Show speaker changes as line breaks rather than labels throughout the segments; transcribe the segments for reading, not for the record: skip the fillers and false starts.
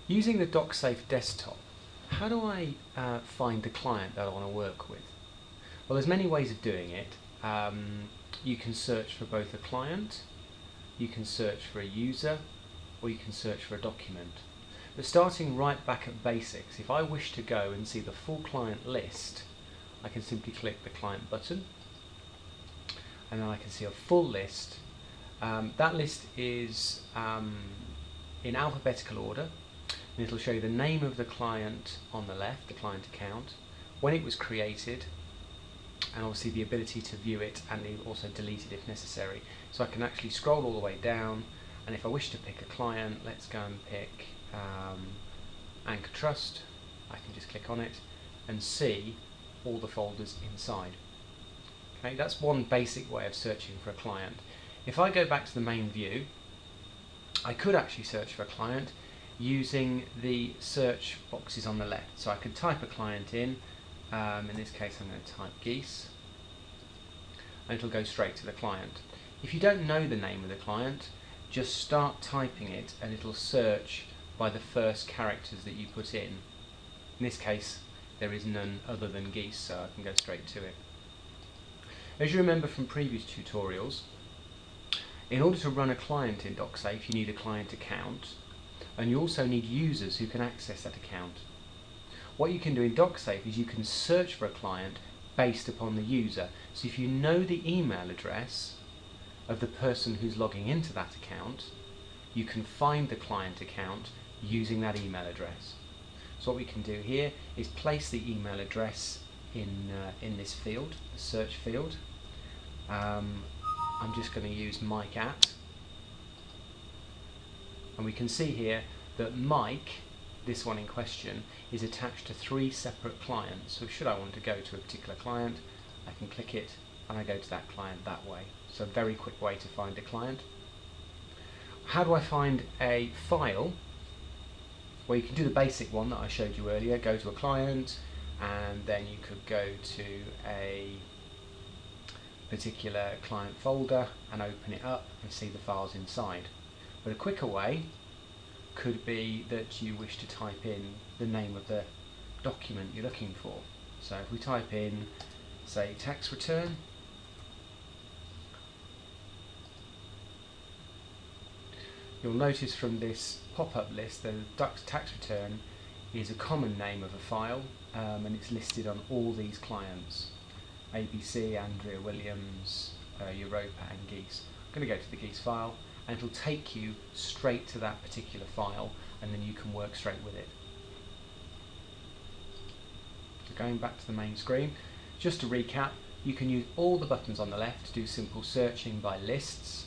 Using the docsafe desktop, how do I find the client that I want to work with? Well, there's many ways of doing it. You can search for both a client, you can search for a user, or you can search for a document. But starting right back at basics, if I wish to go and see the full client list, I can simply click the client button, and then I can see a full list. That list is in alphabetical order, and it'll show you the name of the client on the left, the client account, when it was created, and obviously the ability to view it and also delete it if necessary. So I can actually scroll all the way down, and if I wish to pick a client, let's go and pick Anchor Trust. I can just click on it and see all the folders inside. Okay, that's one basic way of searching for a client. If I go back to the main view, I could actually search for a client using the search boxes on the left. So I could type a client in this case I'm going to type geese, and it'll go straight to the client. If you don't know the name of the client, just start typing it and it'll search by the first characters that you put in. In this case there is none other than geese, so I can go straight to it. As you remember from previous tutorials, in order to run a client in docsafe you need a client account, and you also need users who can access that account. What you can do in docsafe is you can search for a client based upon the user. So if you know the email address of the person who's logging into that account, you can find the client account using that email address. So what we can do here is place the email address in this field, the search field. I'm just going to use Mike at, and we can see here that Mike, this one in question, is attached to 3 separate clients. So should I want to go to a particular client, I can click it and I go to that client that way. So a very quick way to find a client. How do I find a file? Well, you can do the basic one that I showed you earlier, go to a client, and then you could go to a particular client folder and open it up and see the files inside. But a quicker way could be that you wish to type in the name of the document you're looking for. So if we type in, say, tax return, you'll notice from this pop-up list that the tax return is a common name of a file, and it's listed on all these clients: ABC, Andrea Williams, Europa and Geese. I'm going to go to the Geese file, and it'll take you straight to that particular file, and then you can work straight with it. So going back to the main screen, just to recap, you can use all the buttons on the left to do simple searching by lists,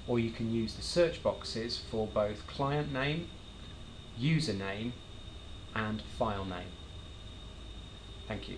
or you can use the search boxes for both client name, user name and file name. Thank you.